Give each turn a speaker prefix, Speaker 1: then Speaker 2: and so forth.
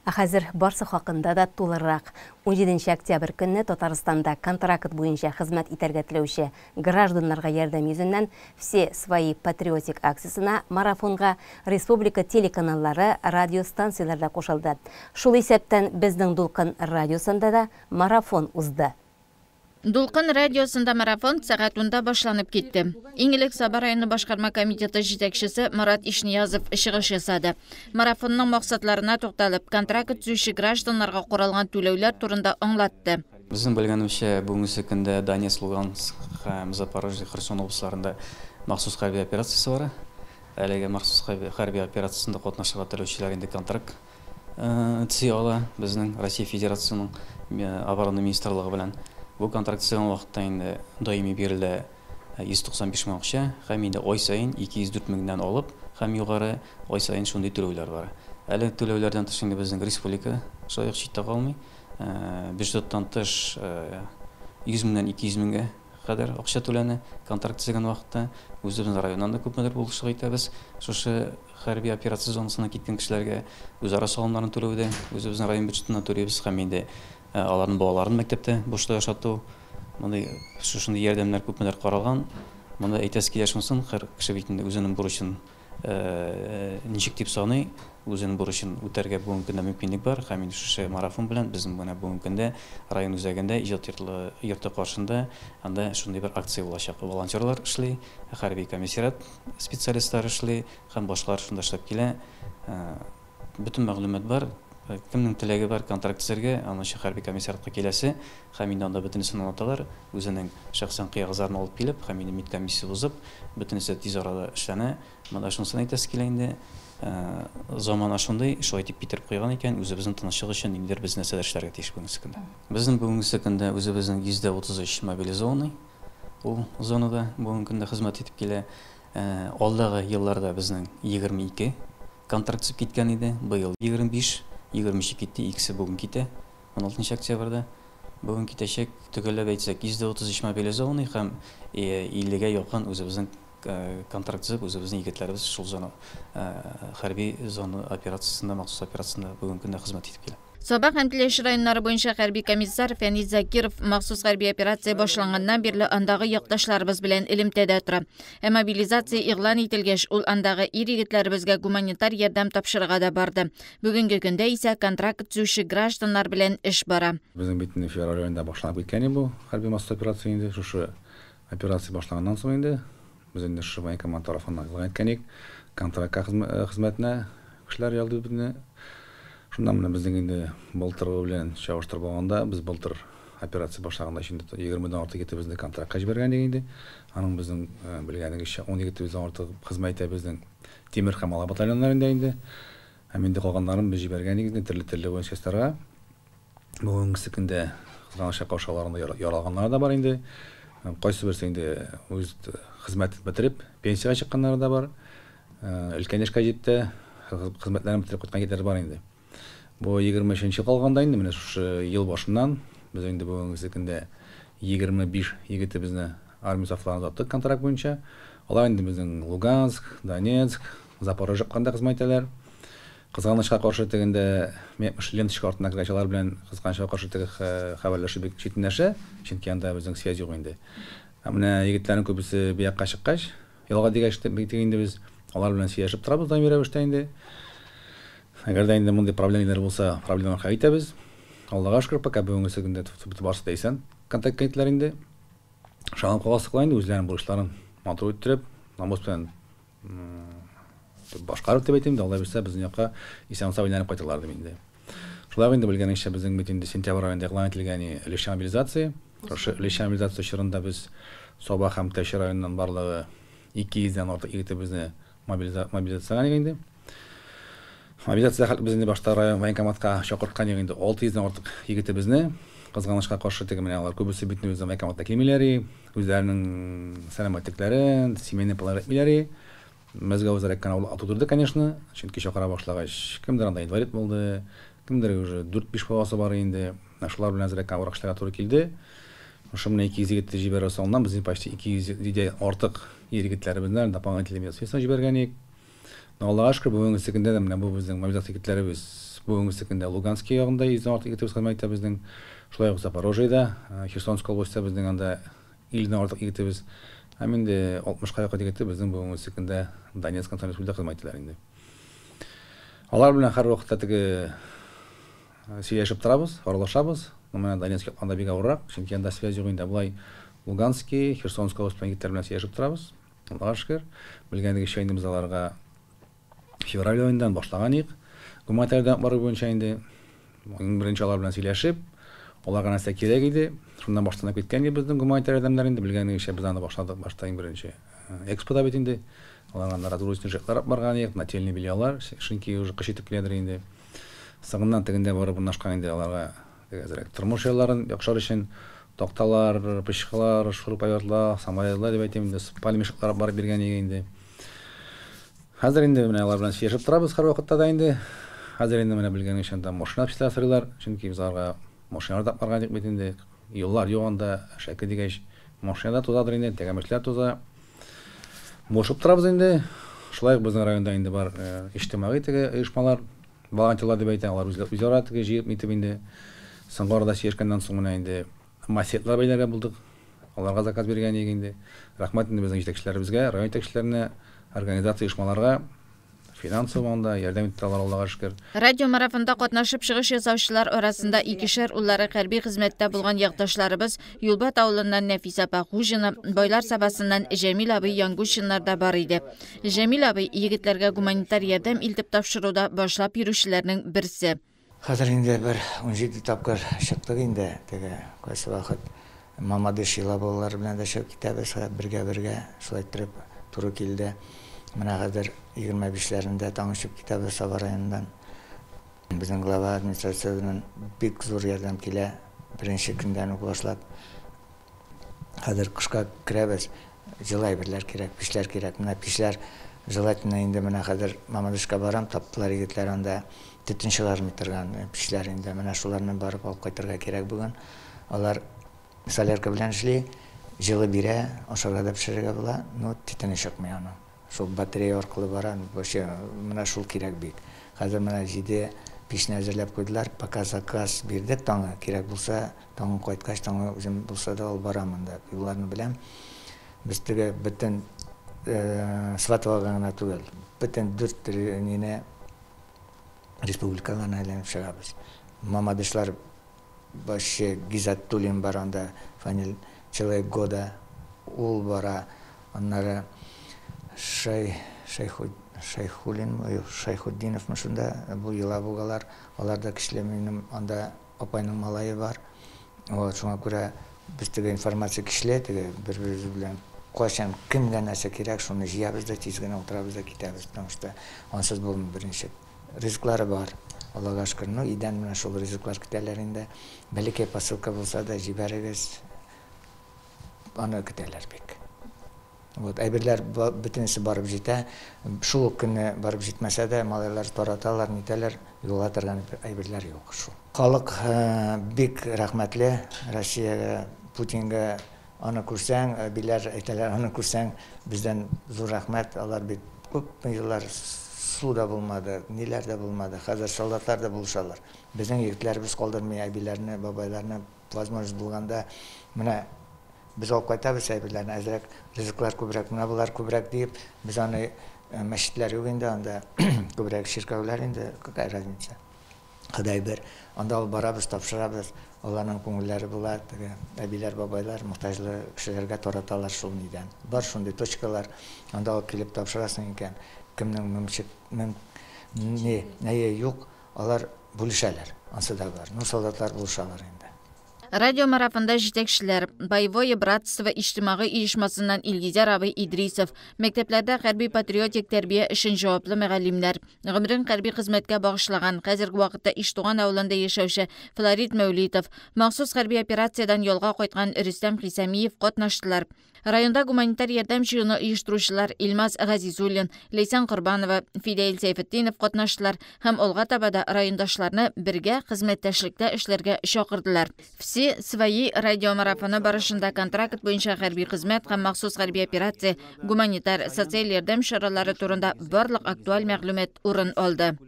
Speaker 1: Хәзер барсы хакында да тулырак. 17 октябрь көнне Татарстанда контракт буенча хезмәт итәргә теләүче гражданнарга ярдәм йөзеннән «Все свои патриотик» акциясына марафонга республика телеканаллары, радиостанцияларда кушылды. Шул исәптән безнең Дулкын радиосында да марафон узды.
Speaker 2: Дулкын радиосында марафон сәгать 10-да башланып китте. Иң элек Саба районы башкарма комитеты җитәкчесе Марат Ишниязов чыгыш ясады. Марафонның максатларына тукталып, контракт төзүче гражданнарга каралган түләүләр турында аңлатты.
Speaker 3: Безнең белгәнебезчә, бүгенге көндә Донецк, Луганск һәм Запорожье, Херсон обласларында махсус хәрби операциясе бар. Әлегә махсус хәрби операциясендә катнашырга теләүчеләр инде контракт төзи ала. Безнең Россия Федерациясының оборона министрлыгы белән bu kontrakt төзегән вакытта инде даими бирелә 195 мең акча, һәм инде ай сайын 204 меңнән алып, һәм югары ай сайын шундый түләүләр бар. Әле түләүләрдән тыш инде безнең республика шаяк читтә калмый. Бюджеттан тыш 100 меңнән 200 меңгә кадәр акча түләнә. Контракт төзегән вакытта үзебезнең районнан да күпмедер булышлык итәбез. Шушы хәрби операция зонасына киткән кешеләргә үзара салымнарын түләүдә үзебезнең район бюджетыннан түләбез, һәм инде аларның балаларын мәктәптә бушта яшату, мондай шушындай ярдәмнәр күпмедер каралган. Монда әйтәсе килә шунсын, һәр кеше бит инде үзенең бурычын ничек дип саный, үзенең бурычын үтәргә бүгенге көндә мөмкинлек бар. Һәм инде шушы марафон белән безнең менә бүгенге көндә район үзәгендә иҗат йорты каршында анда шундый бер акция булачак. Волонтерлар эшли, хәрби комиссариат специалистлары эшли, һәм башкалар шунда эшләп килә. Бөтен мәгълүмат бар. Кемнең теләге бар контракт төзәргә, аны хәрби комиссариатка киләсе, һәм инде анда бөтенесен аңлаталар, үзенең шәхсән кыягызларын алып килеп, һәм инде медкомиссия узып, бөтенесе тиз арада эшләнә. Монда шунысын әйтәсе килә инде, заман шундый, шулай дип битереп куйган икән, үзебезнең тынычлык өчен инде без нәрсәләр эшләргә тиеш бүгенге көндә. Безнең бүгенге көндә үзебезнең 133 мобилизованный ул зонада бүгенге көндә хезмәт итеп килә. Алдагы елларда безнең 22 контракт төзеп киткән иде, быел 25 китте, икесе бүген китә, 16 октябрьдә. Бүген китәчәк, төгәлләп әйтсәк, 133 мобилизованный һәм 50-гә якын үзебезнең контракт төзеп, үзебезнең егетләребез шул зона хәрби зона операциясендә, махсус операциясендә бүген көндә хезмәт итеп килә.
Speaker 2: Саба һәм Теләши районнары буенча хәрби комиссар Фәнис Закиров махсус хәрби операция башланганнан бирле андагы якташларыбыз белән элемтәдә тора. Мобилизация игълан ителгәч, ул андагы ир-егетләребезгә гуманитар ярдәм тапшырырга да барды. Бүгенге көндә исә контракт төзүче гражданнар белән эш бара.
Speaker 4: Безнең бит февраль аенда башланып киткән бу хәрби махсус операция инде. Шушы операция башланганнан соң инде без инде шушы военкомат тарафыннан игълан иткәнек, контрактка хезмәтенә кешеләр ялды безне. Шунда менә безнең инде былтыр белән чагыштырып алганда, без былтыр операция башлаганда инде 20-дан артык итебезне контрактка җибәргән инде. Аның безнең белгәнегезчә 12-дән артык хезмәт итә безнең Тимер һәм Ала батальоннарында инде. Һәм инде калганнарын без җибәргән инде төрле военчастарга. Бүгенге көндә кызганыч каушаларында яралганнар да бар инде. Кайсы берсе инде үз хезмәт бетереп пенсияга чыкканнар да бар. Өлкән яшькә җитте, хезмәтләрен бетереп кайткан егетләр бар инде. Бу 23-нче калганда инде менә шушы ел башыннан без инде бүгенге көндә 25 егетебезне армия сафларына аттык контракт буенча. Алар инде безнең Луганск, Донецк, Запорожье канда хезмәт итәләр. Кызганычка каршы тегендә ленточка артына кергәчләр белән кызганычка каршы теге хәбәрләшеп бик читнәшә, чөнки анда безнең связь юк инде. Менә егетләрнең күбесе бу якка чыккач, елга дигәч инде без алар белән сөйләшеп торабыз да бирәбештә инде. Әгәр дә инде мондый проблемалар булса, проблемаларга әйтәбез. Аллага шөкер, пока бүгенге көндә барысы да исән контакт итләр инде. Шагын каласыклар инде үзләренең бурычларын матур иттереп, намус белән башкарып дип әйтим дә, Алла бирсә безнең якка исән-сау әйләнеп кайталар дип инде. Шулай инде белгәнеңчә безнең бит инде сентябрь аенда игълан ителгән Теләши мобилизация. Шушы Теләши мобилизация чорында biz Саба һәм Теләши районыннан барлыгы 200-дән артык егетебезне мобилизациягә инде. Мобилизация безне башта район военкоматка чакырткан инде 600-дән артык егетебезне кызганычка каршы теге менә алар күбесе бит үз военкоматка килмиләр, үзләренең сәламәтлекләрен, семейный план итмиләр. Мәзгә үзәрәк канал атудырды, конечно, чөнки чакыра башлагач, кемдер анда инвалид булды, кемдер уже 4-5 баласы бар инде. Шулар белән үзәрәк авырышларга туры килде. Ошо менә 200 егетне җибәрә салган, без почти 200-дән артык егетләребезнән дополнительный медицина җибәргән. Аллага шөкер, бүгенге көндә дә менә бу безнең мобилизация егетләребез бүгінгі күндә Луганский ягында 100 артык егетебез хезмәт итә безнең. Шулай ук Запорожьеда, Херсонская областьта безнең анда 50 артык егетебез. Һәм инде 60-ка якын егете безнең бүгенге көндә Донецк республикасында хезмәт итәләр инде. Алар белән һәр вакытта теге сөйләшеп торабыз, аралашабыз. Менә Донецк анда бик авыррак, чөнки анда связь юк инде. Булай Луганский, Херсонская область егетләр белән сөйләшеп торабыз. Аллага шөкер, белгәнегезчә инде без аларга февраль аендан башлаган идек. Гуманитар ярдәм бару буенча инде беренче алар белән сөйләшеп, аларга нәрсә кирәк иде. Шуннан баштанып киткән иде безнең гуманитар ярдәмнәр инде белгәнегезчә без аны башладык. Башта беренче экспорт бит инде. Аларга натуралистик җырлар барган идек, нательный бельялар, чөнки уже кыш итеп киләдер инде. Сагыннан тегендә барып урнашкан инде аларга әзрәк тормыш ялларын яхшыр өчен токталар, пычкалар, шуруповертлар, самолетлар дип әйтәм инде, палмешклар барып биргән инде. Хәзер инде менә алар белән сөйләшеп торабыз һәр вакытта да инде. Хәзер инде менә белгәнегезчә анда машина эшләр сыйлар, чөнки без аларга машиналар да барган идек бит инде. Юллар юк анда, шәкә дигәч машинада тузадыр инде, тәгәрмәчләр туза. Бошып торабыз инде. Шулай безнең районда инде бар иҗтимагый теге оешмалар, волонтерлар дип әйтә, алар үзләре теге җыеп итеп инде. Соңгырда сөйләшкәннән соң менә инде массетлар бәйләргә булдык. Аларга заказ биргән идек инде. Рәхмәт инде безнең җитәкчеләребезгә, район җитәкчеләренә, организация оешмаларга финансов анда ярдәм итәләр Аллага шөкер.
Speaker 2: Радио марафонда катнашып чыгыш ясаучылар арасында икешәр уллары хәрби хезмәттә булган якташларыбыз Юлбат авылыннан Нәфис апа Хужина, Байлар сабасыннан Җәмил абый Янгушиннар да бар иде. Җәмил абый егетләргә гуманитар ярдәм илтеп тапшыруда башлап йөрүчеләрнең берсе.
Speaker 5: Хәзер инде бер 17 тапкыр чыктык инде, теге кайсы вакыт Мамадыш балалар белән дә чыгып китәбез, бергә шулай итеп туры килде. Менә хәзер 25-ләрендә танышып китәбез Саба районыннан. Безнең глава администрациянең бик зур ярдәм килә, беренче көндән үк башлап. Хәзер кышка керәбез, җылы әйберләр кирәк, пешләр кирәк. Менә пешләр җылатына инде менә хәзер Мамадышка барам, таптылар егетләр анда төтен чыгармый торган пешләр инде. Менә шуларны барып алып кайтырга кирәк бүген. Алар солярка белән эшли, җылы бирә, ашарга да пешерергә була, но төтене чыкмый аны. Шул батарея аркылы бара, менә шул кирәк бик. Хәзер менә 7 пешне әзерләп куйдылар, пока заказ бирдек таңы, кирәк булса, таңы кайткач, таңы үзем булса да алып барам анда. Юлларны беләм. Без теге бөтен Сватовага гына түгел, бөтен 4 нене республикага әйләнеп чыгабыз. Мамадышлар башы Гизат Тулин бар анда, фамилия Человек года, ул бара, аннары Шайхуддинов шунда, бу ела бугалар, аларда кишле минем анда апайның малайы бар. Шуңа күрә без теге информация кишле, теге бер-беребез белән кайчан кемгә нәрсә кирәк, шуны җыябыз да тиз генә утырабыз да китәбез. Потому что ансыз булмый беренче. Ризыклары бар. Аллага шөкер, но идән менә шул ризыклар китәләр инде. Бәлки посылка булса да җибәрегез. Аны көтәләр бик. Вот әйберләр бөтенесе барып җитә. Шул көнне барып җитмәсә дә малайлар тараталар, нитәләр, юлга торган әйберләр юк шул. Халык бик рәхмәтле Россиягә, Путинга. Аны күрсәң, биләр әйтәләр, аны күрсәң, бездән зур рәхмәт. Алар бит күп еллар суда булмады, ниләр дә булмады. Хәзер солдатлар да булышалар. Безнең егетләребез калдырмый әбиләрне, бабайларны возможность булганда менә biz алып кайтабыз әйберләрне, әзрәк ризыклар күбрәк, менә булар күбрәк дип, без аны мәчетләр юк инде, анда күбрәк ширкәүләр инде, какая разница. Ходай бер, анда алып барабыз, тапшырабыз, аларның күңелләре була, әбиләр, бабайлар, мохтаҗлы кешеләргә тараталар шул нидән. Бар шундый точкалар, анда алып килеп тапшырасың икән, кемнең нәе юк, алар бүлешәләр, ансы да бар. Ну, солдатлар булышалар инде.
Speaker 2: Радио марафонда җитәкчеләр Боевое братство иҗтимагый оешмасыннан Илгизәр абый Идрисов, мәктәпләрдә хәрби патриотик тәрбия өчен җаваплы мөгаллимнәр, гомерен хәрби хезмәткә багышлаган, хәзерге вакытта Иштуган авылында яшәүче Флорид Мәүлитов, махсус хәрби операциядән ялга кайткан Рөстәм Хисамиев катнаштылар. Районда гуманитар ярдәм җыюны оештыручылар Илмаз Газизуллин, Лейсан Корбанова, Фидаил Сәйфетдинов катнаштылар һәм алга табада райондашларны бергә хезмәттәшлектә эшләргә чакырдылар. Все свои радиомарафоны барышында контракт буенча хәрби хезмәт һәм махсус хәрби операция, гуманитар, социаль ярдәм чаралары турында барлык актуаль мәгълүмат урын алды.